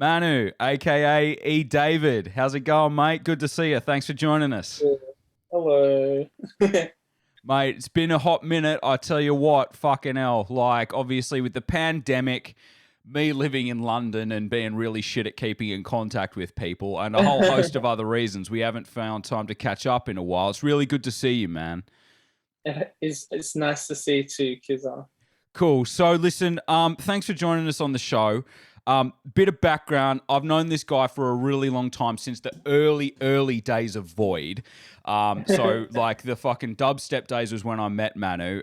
Manu, aka E. David. How's it going, mate? Good to see you. Thanks for joining us. Yeah. Hello. Mate, it's been a hot minute. I tell you what, fucking hell. Like, obviously, with the pandemic, me living in London and being really shit at keeping in contact with people, and a whole host of other reasons, we haven't found time to catch up in a while. It's really good to see you, man. It's nice to see you too, Kizar. Cool. So listen, thanks for joining us on the show. Bit of background. I've known this guy for a really long time, since the early days of Void. So like the fucking dubstep days was when I met Manu,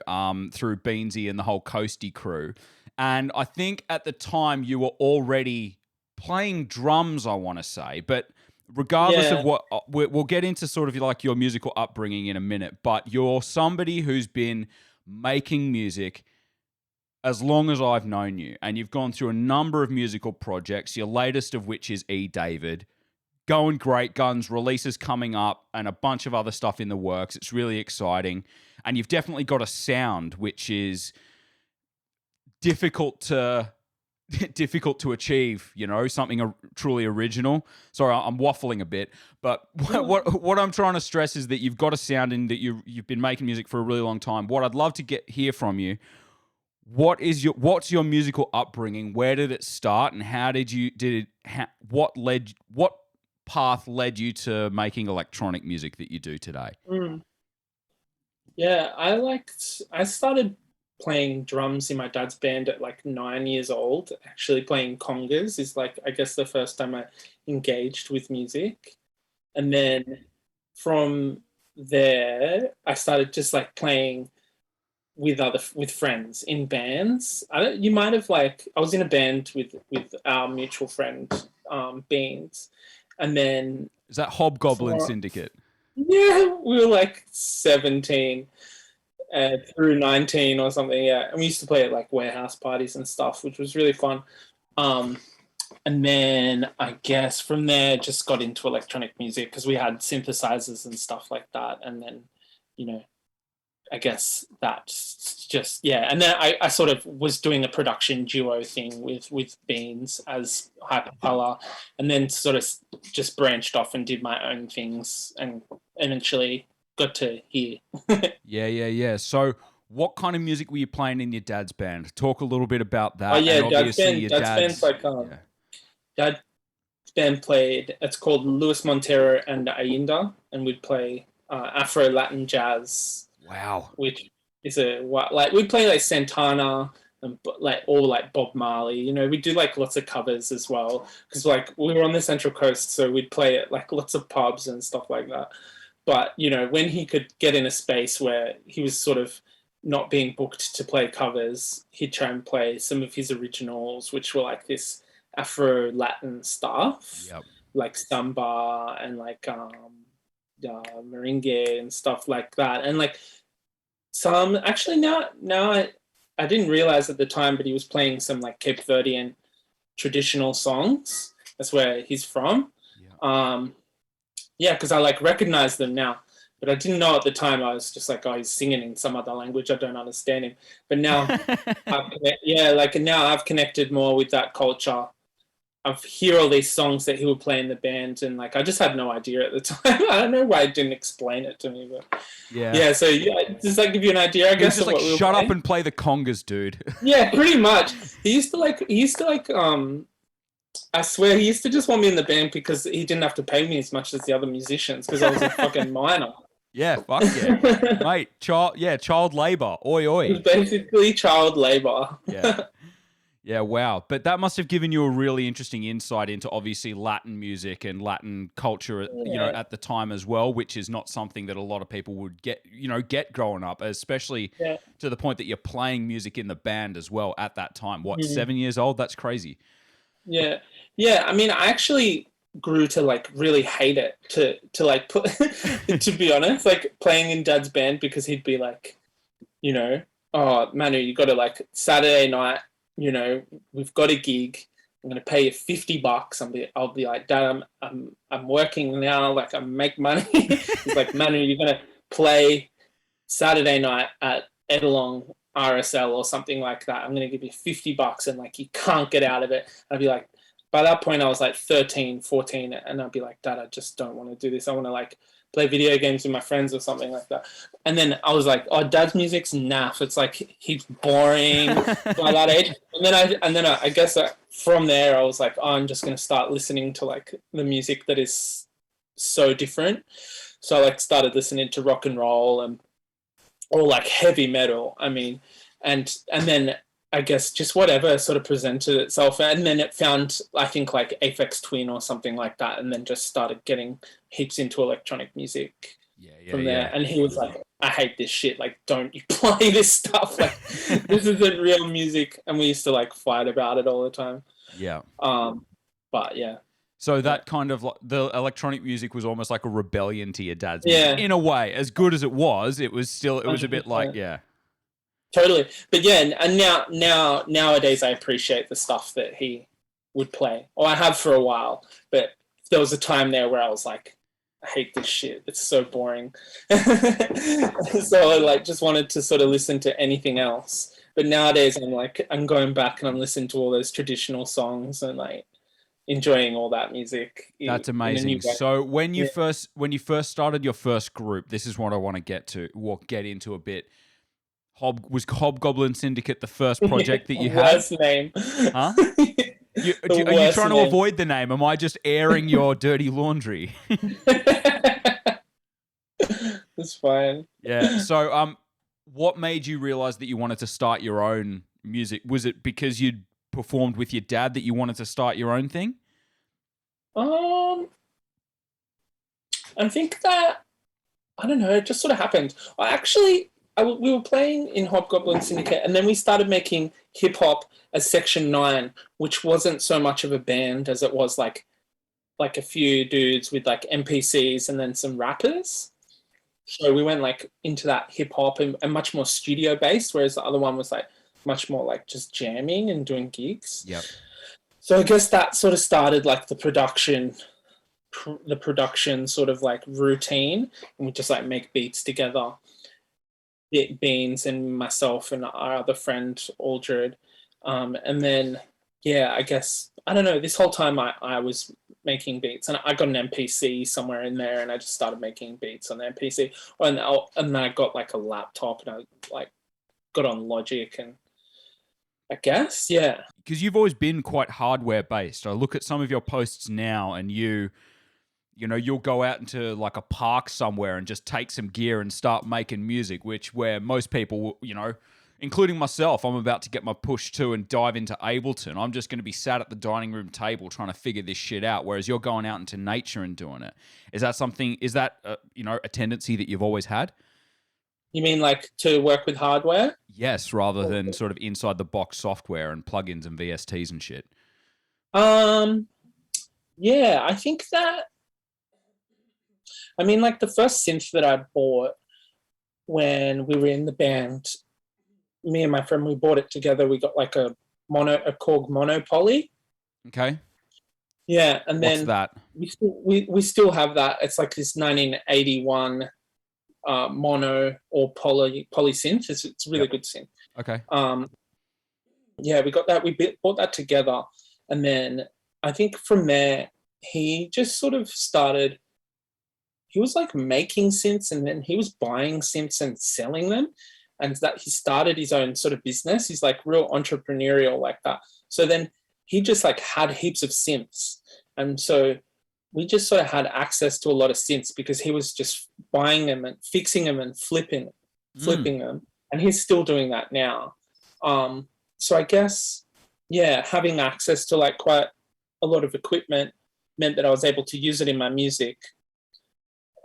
through Beansy and the whole Coasty crew. And I think at the time you were already playing drums, I want to say, but regardless of Yeah, what, we'll get into sort of like your musical upbringing in a minute, but you're somebody who's been making music as long as I've known you, and you've gone through a number of musical projects, your latest of which is E. David, going great guns, releases coming up, and a bunch of other stuff in the works. It's really exciting. And you've definitely got a sound which is difficult to difficult to achieve, something truly original. Sorry, I'm waffling a bit, but what I'm trying to stress is that you've got a sound in that you've been making music for a really long time. What I'd love to hear from you, what's your musical upbringing? Where did it start, and what path led you to making electronic music that you do today? mm. Yeah. I started playing drums in my dad's band at like 9 years old. Actually, playing congas is like I guess the first time I engaged with music, and then from there I started just like playing with friends in bands. You might have like I was in a band with our mutual friend Beans, and then Is that Hobgoblin for Syndicate? yeah we were like 17 through 19 or something. Yeah, and we used to play at like warehouse parties and stuff, which was really fun. Um, and then I guess from there just got into electronic music because we had synthesizers and stuff like that, and then you know I guess that's just yeah. And then I sort of was doing a production duo thing with Beans as Hypercolor, and then sort of just branched off and did my own things, and eventually got to here. Yeah. So, what kind of music were you playing in your dad's band? Talk a little bit about Oh that, and yeah, obviously your Dad's band's dad's. like Yeah. Dad's band played. It's called Luis Montero and Ainda, and we'd play Afro Latin jazz, Wow. which is like we play like Santana and like all like Bob Marley. We do like lots of covers as well because like we were on the Central Coast, so we'd play at like lots of pubs and stuff like that. But when he could get in a space where he was sort of not being booked to play covers, he'd try and play some of his originals, which were like this Afro Latin stuff, Yep. like samba and like merengue and stuff like that, and like some actually now I didn't realize at the time, but he was playing some like Cape Verdean traditional songs. That's where he's from. Yep. Yeah, because I like recognize them now, but I didn't know at the time. I was just like, oh, he's singing in some other language. I don't understand him. But now, now I've connected more with that culture. I've hear all these songs that he would play in the band, and like I just had no idea at the time. I don't know why he didn't explain it to me, but Yeah. yeah. So yeah, does that give you an idea? I He was guess just of like, what we were shut up playing. and play the congas, dude. Yeah, pretty much. He used to like I swear he used to just want me in the band because he didn't have to pay me as much as the other musicians because I was a fucking minor. Yeah, fuck yeah. Mate, child labor. Oi, It was oi. basically child labor. Yeah. Yeah, wow. But that must have given you a really interesting insight into obviously Latin music and Latin culture, Yeah, at the time as well, which is not something that a lot of people would get growing up, especially yeah. to the point that you're playing music in the band as well at that time. What, Mhm. 7 years old? That's crazy. Yeah, yeah. I mean, I actually grew to like really hate it to like put to be honest, like playing in Dad's band because he'd be like, you know, oh Manu, you got to like Saturday night, you know, we've got a gig. I'm gonna pay you $50. I'll be like, Dad, I'm working now, like I make money. He's like, Manu, you're gonna play Saturday night at Edelong RSL or something like that. I'm gonna give you $50 and like you can't get out of it. I'd be like, by that point I was like 13, 14, and I'd be like, Dad, I just don't want to do this. I want to like play video games with my friends or something like that. And then I was like, oh, Dad's music's naff. It's like he's boring by that age. And then I guess from there I was like, oh, I'm just gonna start listening to like the music that is so different. So I like started listening to rock and roll or like heavy metal. I mean, and then I guess just whatever sort of presented itself, and then it found, I think, like Aphex Twin or something like that, and then just started getting heaps into electronic music from there. And he was like, I hate this shit, like, don't you play this stuff, like this isn't real music. And we used to like fight about it all the time. But yeah, so that kind of like the electronic music was almost like a rebellion to your dad's music in a way. As good as it was still, it was a bit like, totally. But yeah, and nowadays I appreciate the stuff that he would play, or I have for a while. But there was a time there where I was like, I hate this shit. It's so boring. So I like just wanted to sort of listen to anything else. But nowadays I'm going back and I'm listening to all those traditional songs and like enjoying all that music. That's amazing. So when you first started your first group, this is what I want to get into a bit. Was Hobgoblin Syndicate the first project that you had? Worst name. Huh? Are you trying to avoid the name? Am I just airing your dirty laundry? That's fine. Yeah. So, what made you realize that you wanted to start your own music? Was it because you'd performed with your dad that you wanted to start your own thing? I think that, I don't know, it just sort of happened. We were playing in Hobgoblin Syndicate, and then we started making hip hop as Section 9, which wasn't so much of a band as it was like a few dudes with like MPCs and then some rappers. So we went like into that hip hop and much more studio based, whereas the other one was like much more like just jamming and doing gigs. Yep. So I guess that sort of started like the production sort of like routine, and we just like make beats together. Beans and myself and our other friend Aldred, and then I guess I don't know, this whole time I was making beats, and I got an MPC somewhere in there, and I just started making beats on the MPC, and then I got like a laptop, and I like got on Logic, and I guess because you've always been quite hardware based. I look at some of your posts now, and you'll go out into like a park somewhere and just take some gear and start making music, where most people, including myself, I'm about to get my push 2 and dive into Ableton. I'm just going to be sat at the dining room table trying to figure this shit out, whereas you're going out into nature and doing it. Is that a tendency that you've always had? You mean like to work with hardware? Yes, rather than sort of inside the box software and plugins and VSTs and shit. Yeah, I think that, I mean, like the first synth that I bought when we were in the band, me and my friend, we bought it together. We got like a Korg Mono Poly. Okay. Yeah, and then what's that? We still have that. It's like this 1981 mono or poly synth. It's a really good synth. Okay. We got that. We bought that together, and then I think from there he just sort of started. He was like making synths, and then he was buying synths and selling them, and that he started his own sort of business. He's like real entrepreneurial like that. So then he just like had heaps of synths, and so we just sort of had access to a lot of synths because he was just buying them and fixing them and flipping them, and he's still doing that now. So I guess having access to like quite a lot of equipment meant that I was able to use it in my music.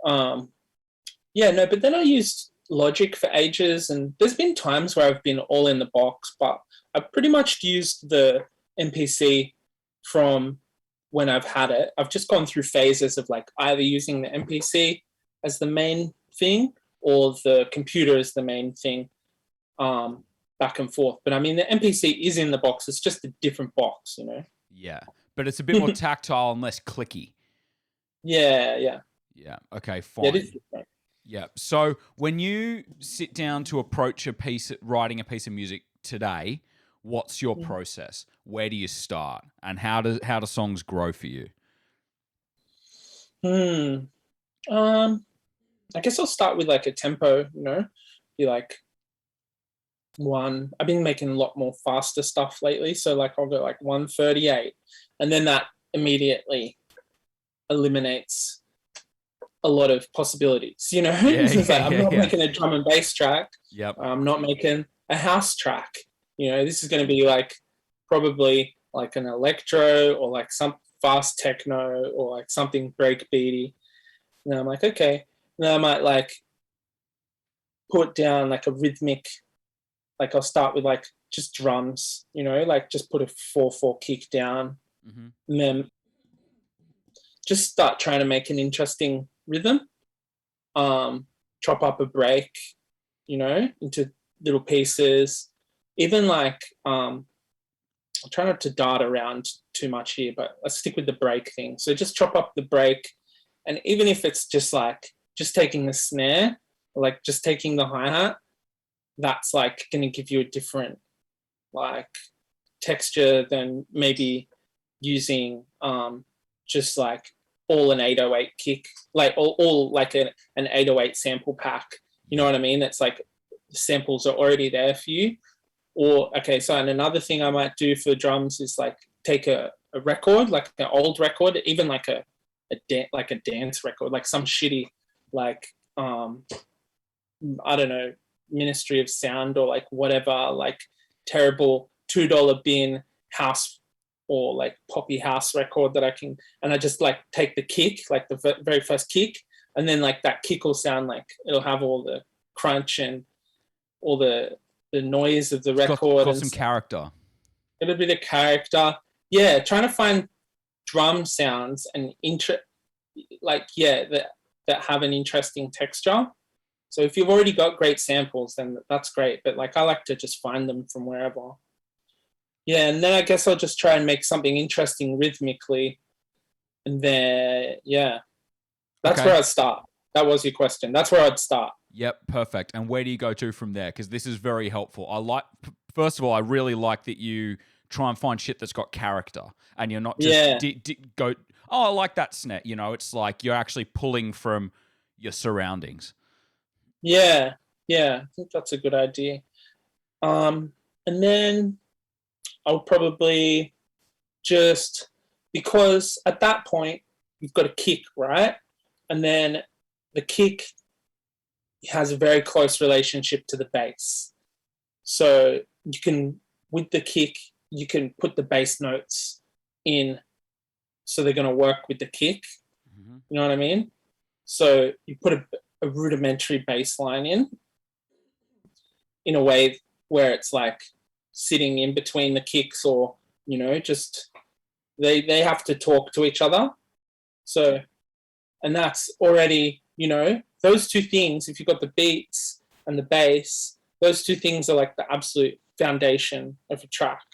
But then I used Logic for ages, and there's been times where I've been all in the box, but I've pretty much used the MPC from when I've had it. I've just gone through phases of like either using the MPC as the main thing or the computer as the main thing, back and forth. But I mean, the MPC is in the box. It's just a different box, Yeah, but it's a bit more tactile and less clicky. Yeah. Yeah. Okay. Fine. Yeah, it is different. Yeah. So when you sit down to approach writing a piece of music today, what's your process? Where do you start? And how do songs grow for you? I guess I'll start with like a tempo, be like I've been making a lot more faster stuff lately. So like I'll go like 138, and then that immediately eliminates a lot of possibilities, I'm not making a drum and bass track. Yep. I'm not making a house track. This is going to be like probably like an electro or like some fast techno or like something breakbeaty. And I'm like, okay. Then I might like put down like a rhythmic, like I'll start with like just drums, like just put a 4/4 kick down, and then just start trying to make an interesting rhythm. Chop up a break, into little pieces. Even like I'll try not to dart around too much here, but let's stick with the break thing. So just chop up the break, and even if it's just like just taking the snare, or like just taking the hi-hat, that's like going to give you a different like texture than maybe using just like all an 808 kick, like all like an 808 sample pack. You know what I mean? It's like the samples are already there for you. Or and another thing I might do for drums is like take a record, like an old record, even like a dance record, like some shitty like I don't know, Ministry of Sound or like whatever, like terrible $2 bin house or like poppy house record that I just like take the kick, like the very first kick, and then like that kick will sound like it'll have all the crunch and all the noise of the record. Got some character. A little bit of character. Yeah, trying to find drum sounds and that have an interesting texture. So if you've already got great samples, then that's great. But like I like to just find them from wherever. Yeah, and then I guess I'll just try and make something interesting rhythmically. And then, that's where I'd start. That was your question. That's where I'd start. Yep, perfect. And where do you go to from there? Because this is very helpful. First of all, I really like that you try and find shit that's got character, and you're not just go, oh, I like that snare. It's like you're actually pulling from your surroundings. Yeah, I think that's a good idea. And then I'll probably just, because at that point you've got a kick, right? And then the kick has a very close relationship to the bass. So with the kick, you can put the bass notes in, so they're going to work with the kick. Mm-hmm. You know what I mean? So you put a rudimentary bass line in a way where it's like sitting in between the kicks, or just they have to talk to each other. So, and that's already, those two things, if you've got the beats and the bass, those two things are like the absolute foundation of a track,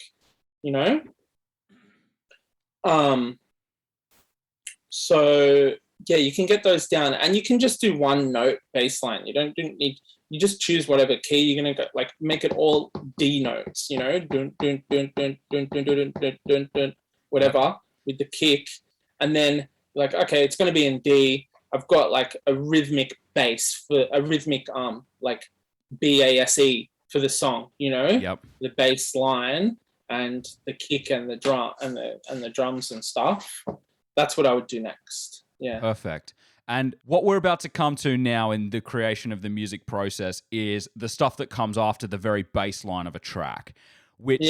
so yeah, you can get those down, and you can just do one note bass line. You don't need, you just choose whatever key you're going to go, like make it all D notes, dun, dun, dun, dun, dun, dun, dun, dun, dun, dun, whatever, with the kick. And then like, okay, it's going to be in D. I've got like a rhythmic bass for a rhythmic, like BASE for the song, Yep. The bass line and the kick and the drum and the drums and stuff. That's what I would do next. Yeah. Perfect. And what we're about to come to now in the creation of the music process is the stuff that comes after the very baseline of a track, which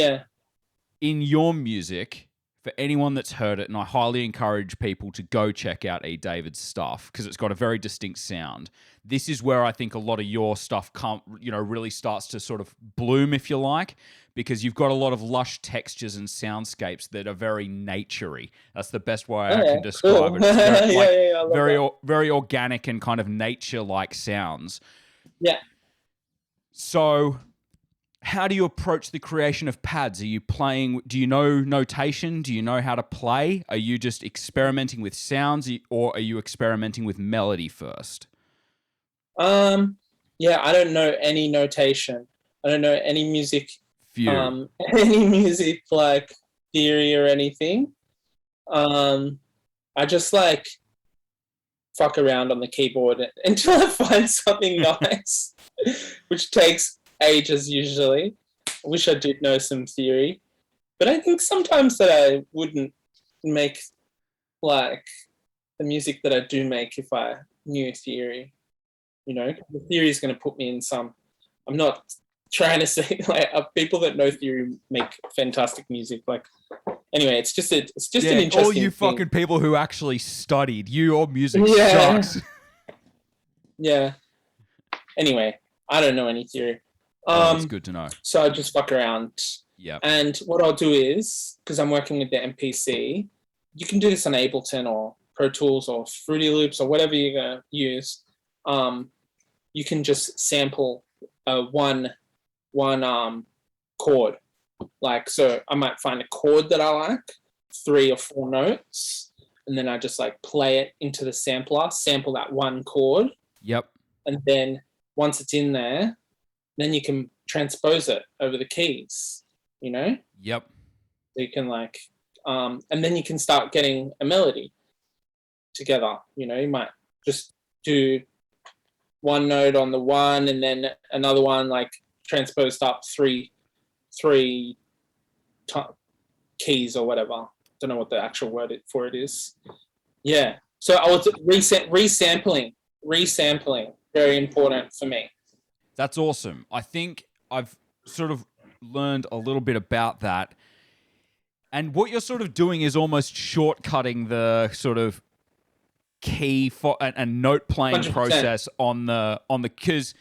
in your music, for anyone that's heard it, and I highly encourage people to go check out E. David's stuff because it's got a very distinct sound. This is where I think a lot of your stuff really starts to sort of bloom, if you like, because you've got a lot of lush textures and soundscapes that are very naturey. That's the best way I can describe it. It's very, very organic and kind of nature-like sounds. Yeah. So how do you approach the creation of pads? Do you know notation? Do you know how to play? Are you just experimenting with sounds, or are you experimenting with melody first? I don't know any notation. I don't know any music any music like theory or anything. I just like fuck around on the keyboard until I find something nice, which takes ages usually. I wish I did know some theory, but I think sometimes that I wouldn't make like the music that I do make if I knew theory. You know, the theory is going to put me in some. I'm not trying to say like people that know theory make fantastic music. Like, anyway, it's just an interesting. All you fucking people who actually studied, your music sucks. Yeah. Anyway, I don't know any theory. It's good to know. So I just fuck around. Yeah. And what I'll do is, because I'm working with the MPC, you can do this on Ableton or Pro Tools or Fruity Loops or whatever you're gonna use. You can just sample one chord. Like, so I might find a chord that I like, 3 or 4 notes, and then I just like play it into the sampler, sample that one chord. Yep. And then once it's in there, then you can transpose it over the keys, you know? Yep. So you can like, and then you can start getting a melody together. You know, you might just do one note on the one and then another one like transposed up three keys or whatever. Don't know what the actual word for it is. Yeah. So I was resampling, very important for me. That's awesome. I think I've sort of learned a little bit about that. And what you're sort of doing is almost shortcutting the sort of key and note playing 100%. process on the because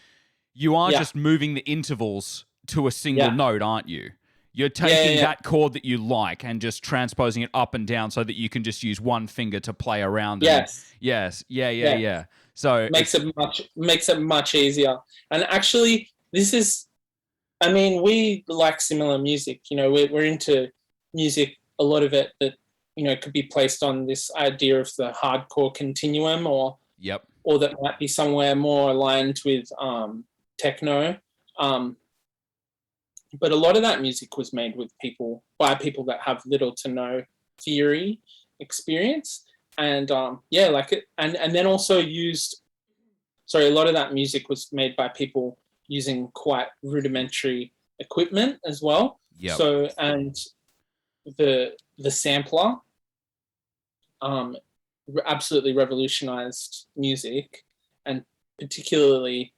you are just moving the intervals to a single note, aren't you? You're taking that chord that you like and just transposing it up and down so that you can just use one finger to play around. Yes. Yeah. So makes it much easier. And actually, we like similar music. You know, we're into music. A lot of it that, you know, could be placed on this idea of the hardcore continuum, or that might be somewhere more aligned with techno. But a lot of that music was made by people that have little to no theory experience, and and then also a lot of that music was made by people using quite rudimentary equipment as well. Yep. So, and the sampler absolutely revolutionized music, and it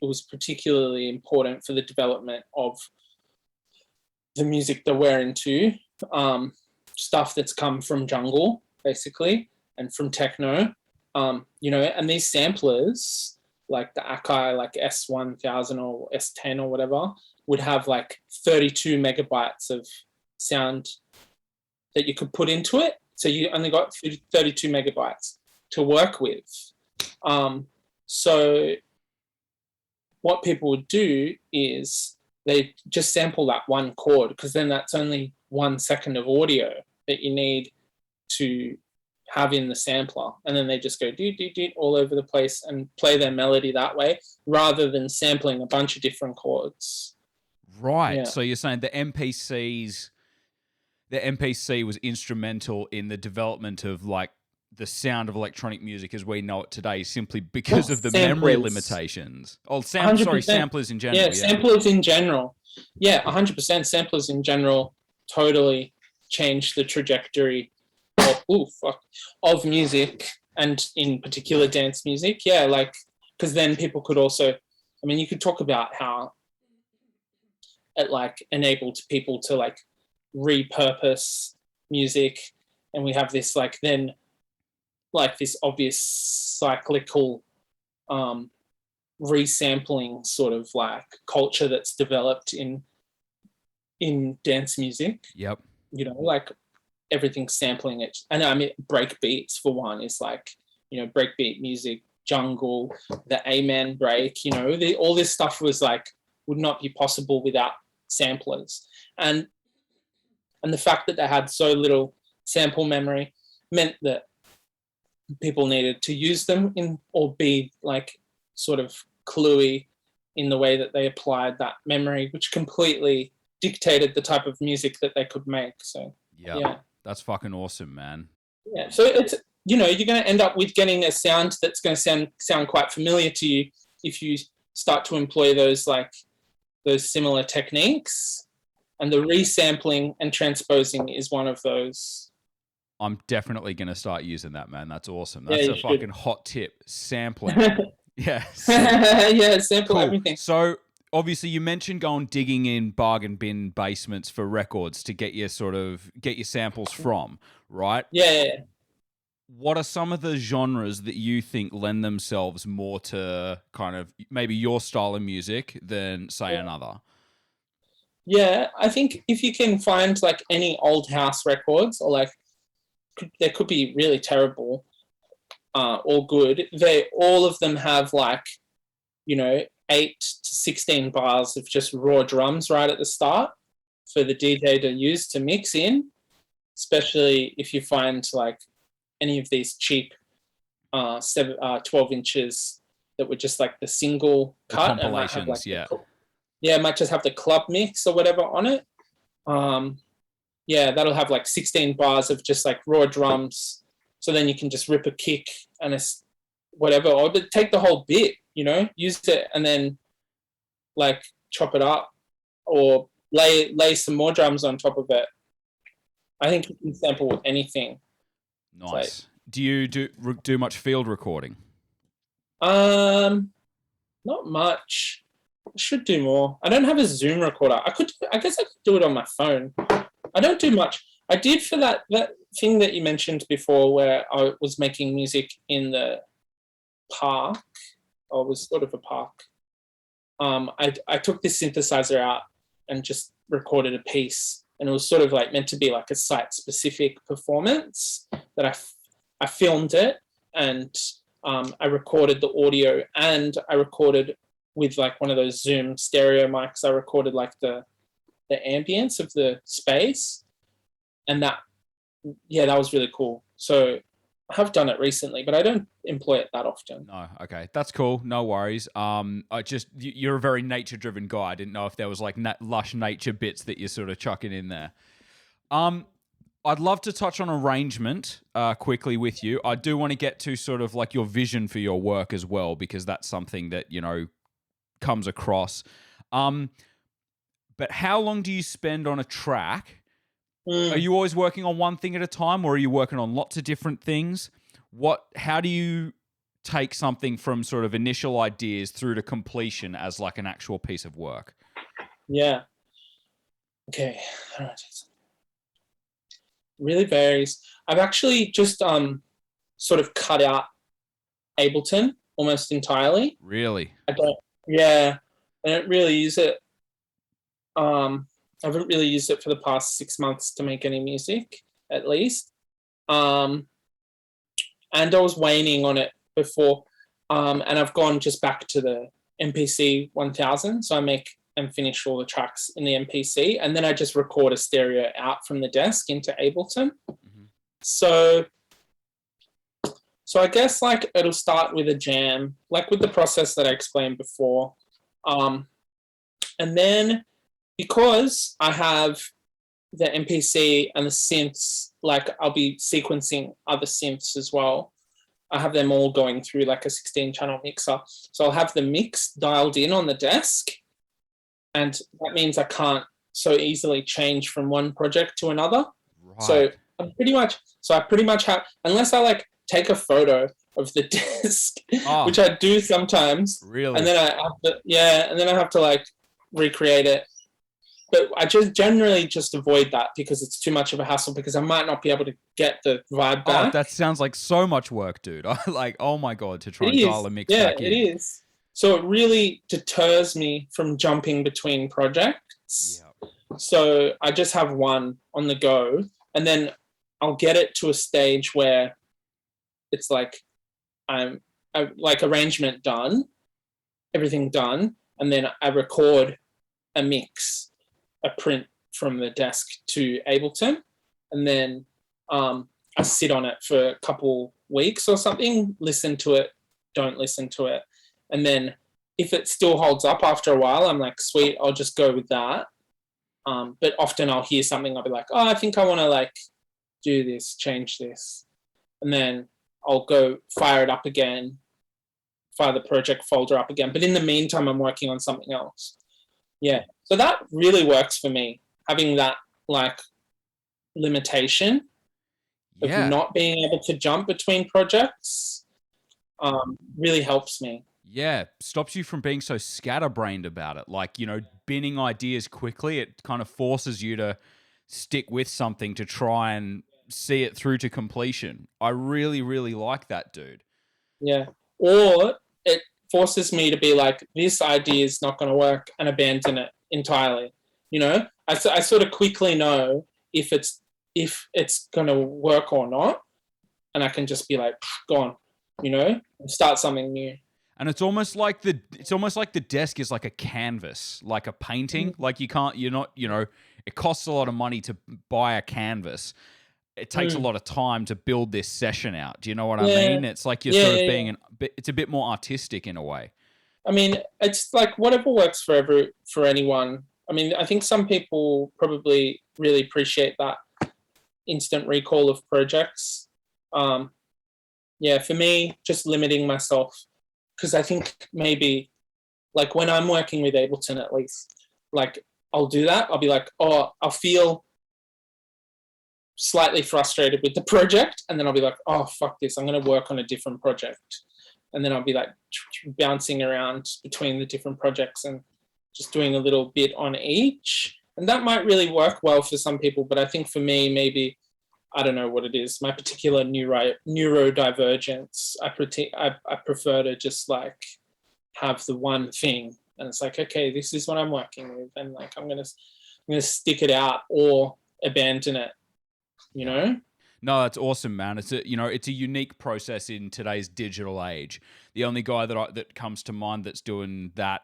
was particularly important for the development of the music that we're into, stuff that's come from jungle, basically, and from techno, you know, and these samplers, like the Akai, like S1000 or S10 or whatever, would have like 32 megabytes of sound that you could put into it. So you only got 32 megabytes to work with. So what people would do is they just sample that one chord, because then that's only 1 second of audio that you need to have in the sampler. And then they just go all over the place and play their melody that way, rather than sampling a bunch of different chords. Right. Yeah. So you're saying the MPC was instrumental in the development of like the sound of electronic music as we know it today, simply because of the memory limitations. Samplers in general. Yeah, samplers in general. Yeah, 100% samplers in general totally changed the trajectory of music, and in particular dance music. Yeah, like, because then people could also, you could talk about how it like enabled people to like repurpose music, and we have this like then like this obvious cyclical resampling sort of like culture that's developed in dance music. Yep. You know, like everything's sampling it. And break beats for one is like, you know, breakbeat music, jungle, the Amen break, you know, all this stuff was like, would not be possible without samplers. And the fact that they had so little sample memory meant that people needed to use them or be like sort of cluey in the way that they applied that memory, which completely dictated the type of music that they could make. So yeah, that's fucking awesome, man. Yeah, so it's, you know, you're going to end up with getting a sound that's going to sound quite familiar to you if you start to employ those similar techniques, and the resampling and transposing is one of those. I'm definitely going to start using that, man. That's awesome. That's a fucking hot tip. Sampling. Yeah. Yeah, sample everything. So obviously you mentioned going digging in bargain bin basements for records to get your samples from, right? Yeah. What are some of the genres that you think lend themselves more to kind of maybe your style of music than, say, another? Yeah, I think if you can find like any old house records, or like they could be really terrible or good, all of them have like, you know, 8 to 16 bars of just raw drums right at the start for the DJ to use to mix in, especially if you find like any of these cheap 12 inches that were just like the single cut. Compilations, it might just have the club mix or whatever on it. That'll have like 16 bars of just like raw drums. So then you can just rip a kick and whatever, or take the whole bit, you know, use it and then like chop it up or lay some more drums on top of it. I think you can sample with anything. Nice. Do you do much field recording? Not much. I should do more. I don't have a Zoom recorder. I guess I could do it on my phone. I don't do much. I did for that thing that you mentioned before where I was making music in the park, or it was sort of a park. I took this synthesizer out and just recorded a piece, and it was sort of like meant to be like a site-specific performance that I filmed it, and I recorded the audio, and I recorded with like one of those Zoom stereo mics. I recorded like the ambience of the space, and that was really cool. So I have done it recently, but I don't employ it that often. No, okay, that's cool. No worries. You're a very nature-driven guy. I didn't know if there was like lush nature bits that you're sort of chucking in there. I'd love to touch on arrangement quickly with you. I do want to get to sort of like your vision for your work as well, because that's something that, you know, comes across. But how long do you spend on a track? Are you always working on one thing at a time, or are you working on lots of different things? How do you take something from sort of initial ideas through to completion as like an actual piece of work? Yeah. Okay. Really varies. I've actually just sort of cut out Ableton almost entirely. Really? I don't really use it. I haven't really used it for the past 6 months to make any music, at least. And I was waning on it before, and I've gone just back to the MPC 1000. So I make and finish all the tracks in the MPC, and then I just record a stereo out from the desk into Ableton. Mm-hmm. So I guess like it'll start with a jam, like with the process that I explained before. And then because I have the MPC and the synths, like I'll be sequencing other synths as well. I have them all going through like a 16-channel mixer. So I'll have the mix dialed in on the desk, and that means I can't so easily change from one project to another. Right. So I pretty much have, unless I like take a photo of the disc, which I do sometimes. Really? And then I have to like recreate it. But I just generally just avoid that because it's too much of a hassle, because I might not be able to get the vibe back. Oh, that sounds like so much work, dude. Like, oh my God, to try and dial a mix back in. Yeah, it is. So it really deters me from jumping between projects. Yep. So I just have one on the go, and then I'll get it to a stage where it's like I'm like arrangement done, everything done, and then I record a mix, a print from the desk to Ableton, and then I sit on it for a couple weeks or something, listen to it, don't listen to it. And then if it still holds up after a while, I'm like, sweet, I'll just go with that. But often I'll hear something, I'll be like, oh, I think I want to like do this, change this. And then I'll go fire it up again, fire the project folder up again. But in the meantime, I'm working on something else. Yeah. So that really works for me, having that like limitation of not being able to jump between projects really helps me. Yeah, stops you from being so scatterbrained about it. Like, you know, binning ideas quickly, it kind of forces you to stick with something to try and see it through to completion. I really, really like that, dude. Yeah. Or it forces me to be like, this idea is not going to work, and abandon it entirely. You know, I sort of quickly know if it's going to work or not, and I can just be like, gone, you know, and start something new. And it's almost like the desk is like a canvas, like a painting. Like you're not, you know, it costs a lot of money to buy a canvas. It takes a lot of time to build this session out. Do you know what I mean? It's like you're sort of being it's a bit more artistic in a way. I mean, it's like whatever works for anyone. I mean, I think some people probably really appreciate that instant recall of projects. For me, just limiting myself, because I think maybe like when I'm working with Ableton, at least, like I'll do that. I'll be like, oh, I'll feel slightly frustrated with the project, and then I'll be like, oh, fuck this, I'm going to work on a different project. And then I'll be like bouncing around between the different projects and just doing a little bit on each. And that might really work well for some people, but I think for me, maybe, I don't know what it is, my particular neurodivergence, I prefer to just like have the one thing, and it's like, okay, this is what I'm working with, and like I'm gonna stick it out or abandon it, you know. No, that's awesome, man. It's a unique process in today's digital age. The only guy that comes to mind that's doing that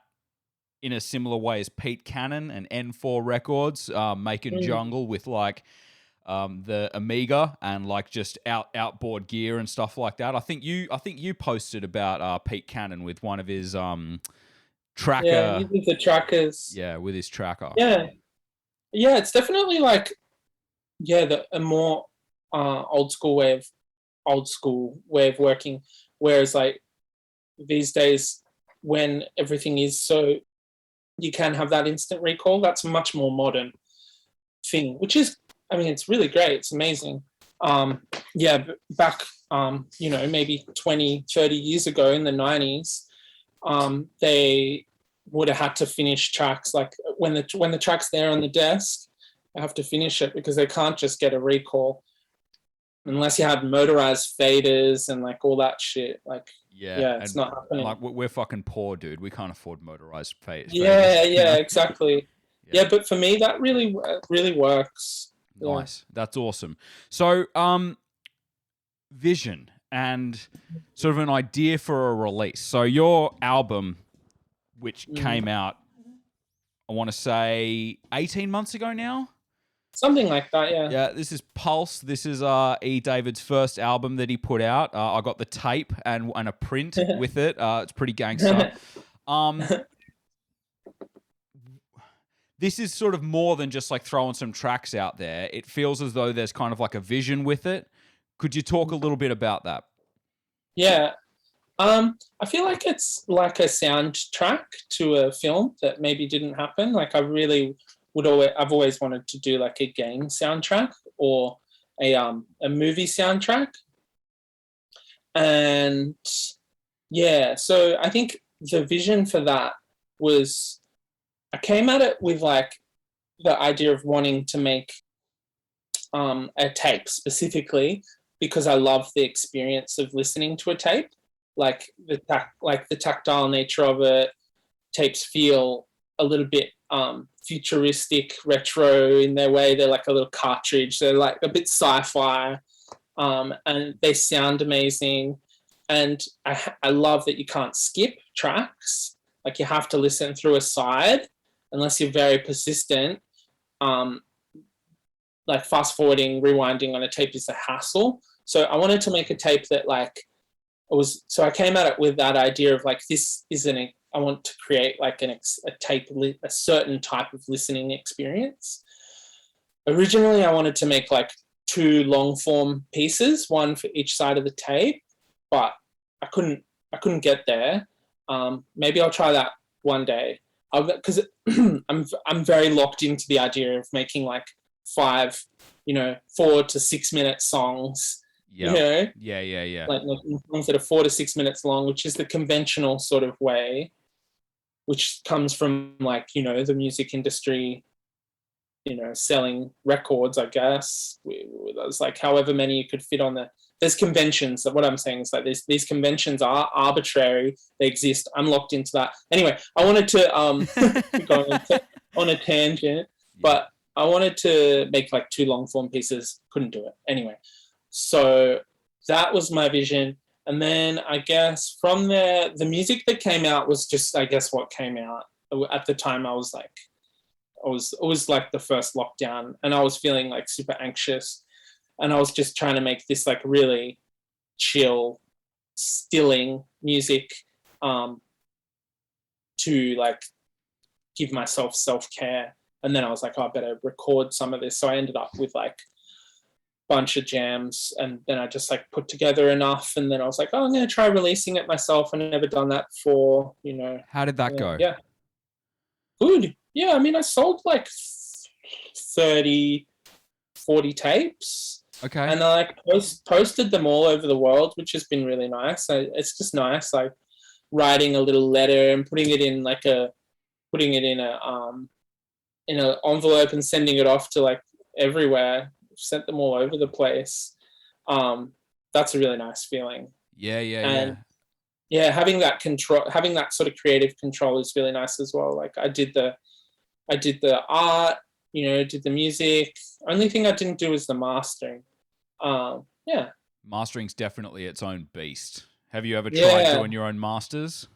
in a similar way is Pete Cannon and N4 Records, making jungle with like the Amiga and like just outboard gear and stuff like that. I think you posted about Pete Cannon with one of his tracker. Yeah, with the trackers. Yeah, with his tracker. Yeah, it's definitely like a more old school way of working. Whereas like these days, when everything is so, you can have that instant recall. That's a much more modern thing, which is, I mean, it's really great. It's amazing. Back, maybe 20, 30 years ago in the 90s, they would have had to finish tracks. Like when the track's there on the desk, they have to finish it because they can't just get a recall unless you had motorized faders and like all that shit. Like, it's not happening. Like we're fucking poor, dude. We can't afford motorized faders. Yeah, exactly. Yeah, but for me, that really, really works. Nice. Yeah. That's awesome. So, vision and sort of an idea for a release. So your album, which came out, I want to say 18 months ago now? Something like that, yeah. Yeah, this is Pulse. This is E. David's first album that he put out. I got the tape and a print with it. It's pretty gangster. This is sort of more than just like throwing some tracks out there. It feels as though there's kind of like a vision with it. Could you talk a little bit about that? Yeah. I feel like it's like a soundtrack to a film that maybe didn't happen. Like I've always wanted to do like a game soundtrack or a movie soundtrack. And yeah, so I think the vision for that was, I came at it with like the idea of wanting to make a tape specifically because I love the experience of listening to a tape, like the tactile nature of it. Tapes feel a little bit futuristic, retro in their way. They're like a little cartridge. They're like a bit sci-fi, and they sound amazing. And I love that you can't skip tracks. Like you have to listen through a side unless you're very persistent. Like fast forwarding, rewinding on a tape is a hassle. So I wanted to make a tape that like so I came at it with that idea of like, this is I want to create like a certain type of listening experience. Originally, I wanted to make like 2 long form pieces, one for each side of the tape, but I couldn't get there. Maybe I'll try that one day, because I'm very locked into the idea of making like 4 to 6 minute songs. Yeah. Like songs that are 4 to 6 minutes long, which is the conventional sort of way, which comes from like, the music industry, selling records, I guess. There's like however many you could fit on there's conventions. What I'm saying is like these conventions are arbitrary. They exist. I'm locked into that. Anyway, I wanted to go on a tangent, but I wanted to make like 2 long form pieces. Couldn't do it. Anyway, so that was my vision. And then I guess from there, the music that came out was just, I guess, what came out. At the time, it was like the first lockdown, and I was feeling like super anxious, and I was just trying to make this like really chill, stilling music to like give myself self-care. And then I was like, I better record some of this. So I ended up with like a bunch of jams, and then I just like put together enough, and then I was like, I'm going to try releasing it myself. I've never done that before, How did that go? Yeah. Good. Yeah, I mean, I sold like 30, 40 tapes. Okay. And I like posted them all over the world, which has been really nice. It's just nice, like writing a little letter and putting it in an envelope and sending it off to like everywhere. Sent them all over the place. That's a really nice feeling. Yeah. Yeah, having that control, having that sort of creative control is really nice as well. Like I did the art, did the music. Only thing I didn't do was the mastering. Yeah. Mastering's definitely its own beast. Have you ever tried doing your own masters?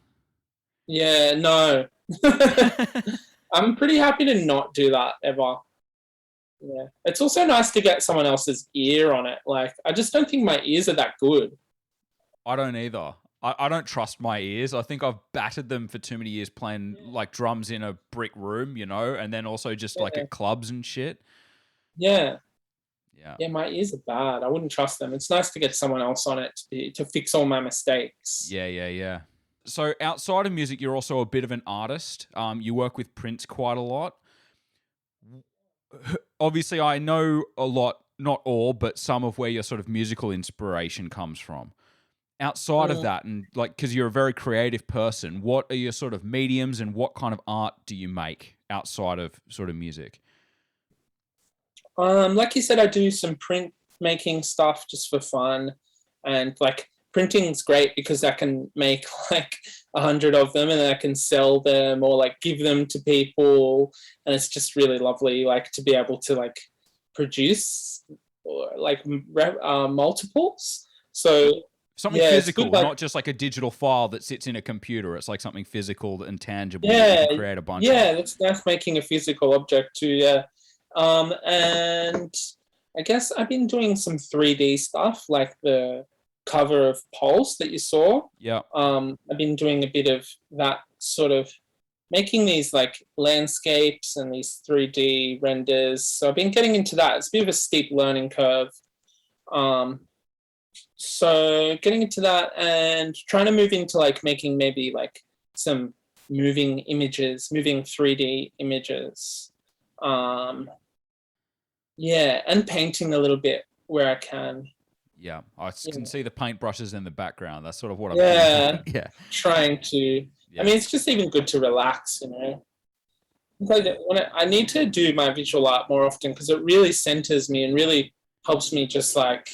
Yeah, no. I'm pretty happy to not do that ever. Yeah. It's also nice to get someone else's ear on it. Like, I just don't think my ears are that good. I don't either. I don't trust my ears. I think I've battered them for too many years playing like drums in a brick room, and then also just like at clubs and shit. Yeah. Yeah. Yeah, my ears are bad. I wouldn't trust them. It's nice to get someone else on it to fix all my mistakes. Yeah. So outside of music, you're also a bit of an artist. You work with Prince quite a lot. Obviously, I know a lot, not all, but some of where your sort of musical inspiration comes from. Outside of that, and like, because you're a very creative person, what are your sort of mediums and what kind of art do you make outside of sort of music? Like you said, I do some print making stuff just for fun, and like printing's great because I can make like 100 of them and then I can sell them or like give them to people, and it's just really lovely, like to be able to like produce or like multiples. So something physical, not just like a digital file that sits in a computer. It's like something physical and tangible that you can create a bunch of. Yeah, that's making a physical object too, yeah. And I guess I've been doing some 3D stuff, like the cover of Pulse that you saw. Yeah. I've been doing a bit of that, sort of making these like landscapes and these 3D renders. So I've been getting into that. It's a bit of a steep learning curve. So getting into that and trying to move into like making maybe like some moving images, moving 3D images. Yeah, and painting a little bit where I can. Yeah, I can see the paintbrushes in the background. That's sort of what I'm doing. Yeah. Trying to. Yeah. I mean, it's just even good to relax, Like I need to do my visual art more often because it really centers me and really helps me just like,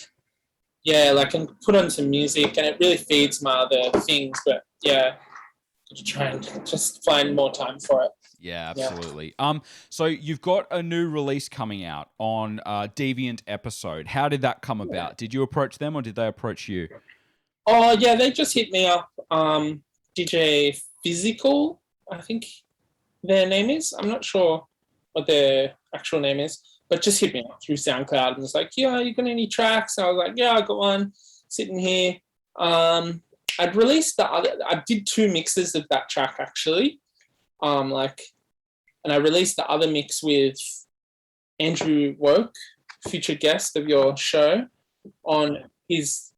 I can put on some music and it really feeds my other things. But to try and just find more time for it. Yeah, absolutely. Yeah. So you've got a new release coming out on Deviant Episode. How did that come about? Did you approach them or did they approach you? Oh yeah, they just hit me up. DJ Physical, I think their name is. I'm not sure what their actual name is, but just hit me up through SoundCloud and was like, "Yeah, you got any tracks?" And I was like, "Yeah, I got one sitting here." I'd released I did 2 mixes of that track actually. And I released the other mix with Andrew Woke, future guest of your show, on his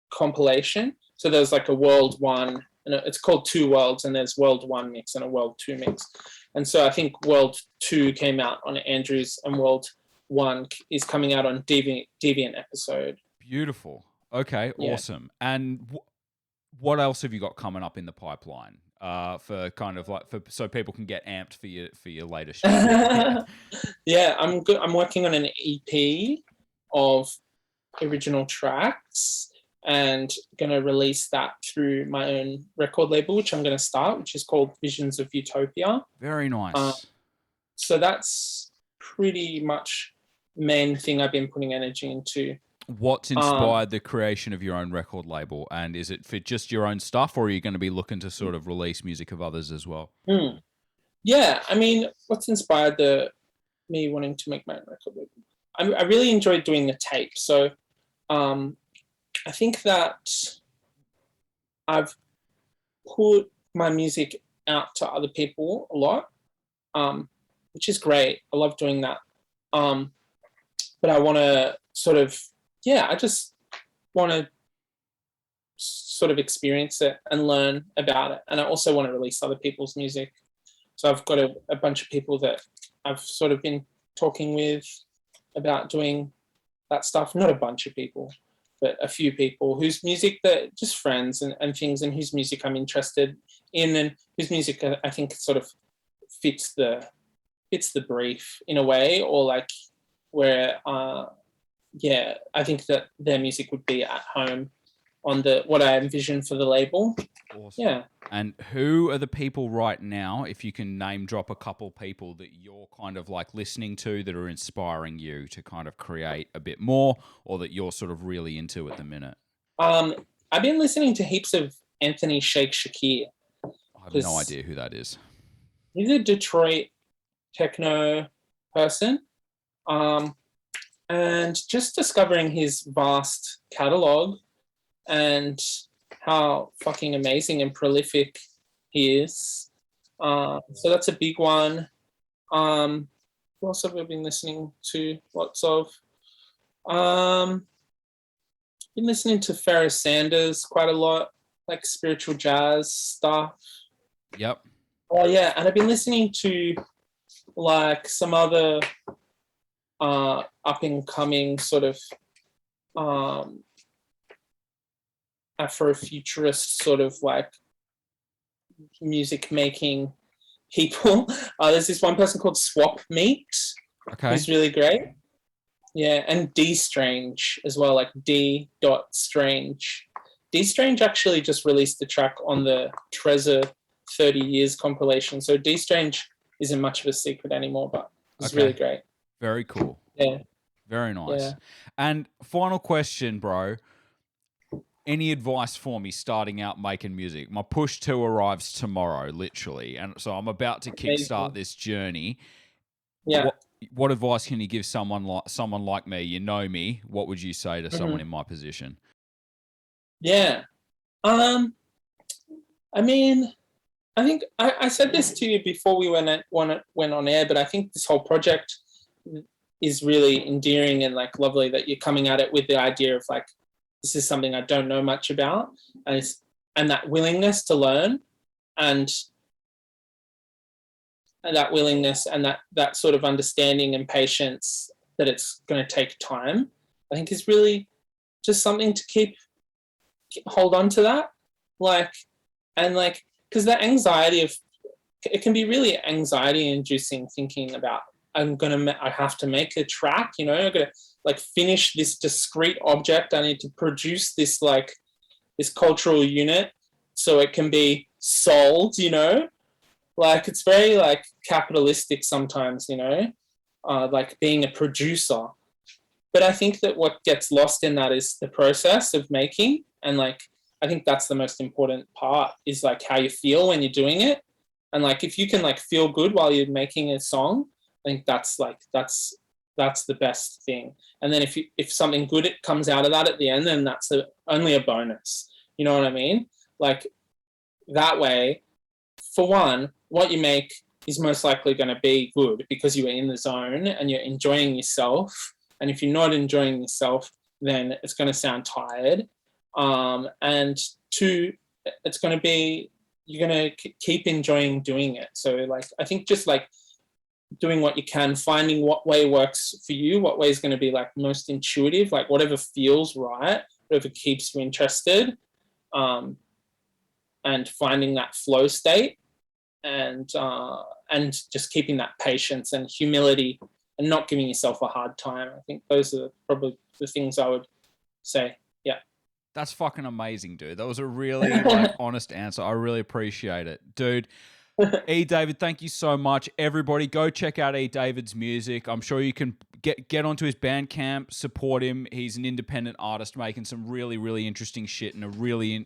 compilation. So there's like a World 1, and it's called 2 Worlds, and there's World 1 mix and a World 2 mix. And so I think World 2 came out on Andrew's, and World 1 is coming out on Deviant episode. Beautiful. Okay, awesome. And what else have you got coming up in the pipeline? For kind of like so people can get amped for your latest show. Yeah, I'm good. I'm working on an EP of original tracks and gonna release that through my own record label, which I'm gonna start, which is called Visions of Utopia. Very nice. So that's pretty much main thing I've been putting energy into. What's inspired the creation of your own record label, and is it for just your own stuff, or are you going to be looking to sort of release music of others as well? Yeah, I mean, what's inspired me wanting to make my own record label? I really enjoyed doing the tape, so I think that I've put my music out to other people a lot, which is great. I love doing that, but I want to sort of I just want to sort of experience it and learn about it. And I also want to release other people's music. So I've got a bunch of people that I've sort of been talking with about doing that stuff. Not a bunch of people, but a few people whose music, that just friends and things, and whose music I'm interested in, and whose music I think sort of fits the brief in a way, or like where I think that their music would be at home on what I envision for the label. Awesome. Yeah. And who are the people right now, if you can name drop a couple people that you're kind of like listening to that are inspiring you to kind of create a bit more, or that you're sort of really into at the minute? I've been listening to heaps of Anthony Shake Shakir. I have no idea who that is. He's a Detroit techno person. And just discovering his vast catalog and how fucking amazing and prolific he is. So that's a big one. What else have we been listening to? Lots of. Been listening to Ferris Sanders quite a lot, like spiritual jazz stuff. Yep. Oh yeah, and I've been listening to like some other up and coming sort of Afrofuturist sort of like music making people. There's this one person called Swap Meat, who's really great. Yeah, and D Strange as well, like D. Strange. D Strange actually just released the track on the Trezor 30 Years compilation. So D Strange isn't much of a secret anymore, but it's really great. Very cool. Yeah. Very nice. Yeah. And final question, bro. Any advice for me starting out making music? My push 2 arrives tomorrow, literally. And so I'm about to kickstart this journey. Yeah. What advice can you give someone like me? You know me. What would you say to someone in my position? Yeah. I mean, I think I said this to you before we went on air, but I think this whole project is really endearing and like lovely that you're coming at it with the idea of like, this is something I don't know much about, and that willingness to learn, and that willingness and that sort of understanding and patience that it's going to take time, I think is really just something to hold on to that, because the anxiety of it can be really anxiety inducing, thinking about I have to make a track, I'm gonna like finish this discrete object. I need to produce this this cultural unit so it can be sold, like it's very like capitalistic sometimes, like being a producer. But I think that what gets lost in that is the process of making, and like I think that's the most important part, is like how you feel when you're doing it. And like if you can like feel good while you're making a song, I think that's the best thing. And then if something good comes out of that at the end, then that's only a bonus. You know what I mean? Like that way, for one, what you make is most likely going to be good because you are in the zone and you're enjoying yourself. And if you're not enjoying yourself, then it's going to sound tired. And two, it's going to be, you're going to keep enjoying doing it. So like, I think just like doing what you can, finding what way works for you, what way is going to be like most intuitive, like whatever feels right, whatever keeps you interested, and finding that flow state, and just keeping that patience and humility and not giving yourself a hard time. I think those are probably the things I would say. Yeah. That's fucking amazing, dude. That was a really like honest answer. I really appreciate it, dude. E. David, thank you so much. Everybody, go check out E. David's music. I'm sure you can get onto his Bandcamp, support him. He's an independent artist making some really, really interesting shit in a really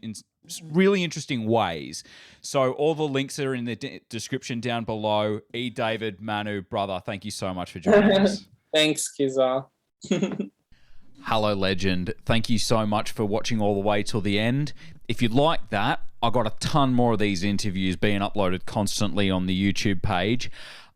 really interesting ways. So all the links are in the description down below. E. David, Manu, brother, thank you so much for joining us. Thanks, Kizar. Hello, legend. Thank you so much for watching all the way till the end. If you'd like that, I got a ton more of these interviews being uploaded constantly on the YouTube page.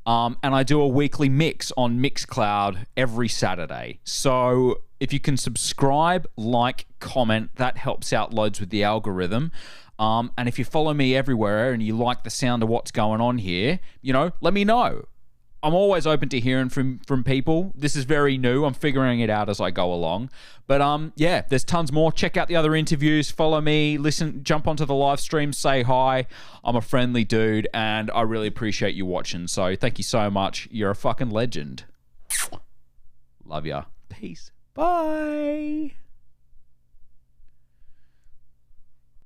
And I do a weekly mix on Mixcloud every Saturday. So if you can subscribe, like, comment, that helps out loads with the algorithm. And if you follow me everywhere and you like the sound of what's going on here, you know, let me know. I'm always open to hearing from people. This is very new. I'm figuring it out as I go along. But yeah, there's tons more. Check out the other interviews. Follow me. Listen. Jump onto the live stream. Say hi. I'm a friendly dude, and I really appreciate you watching. So thank you so much. You're a fucking legend. Love ya. Peace. Bye.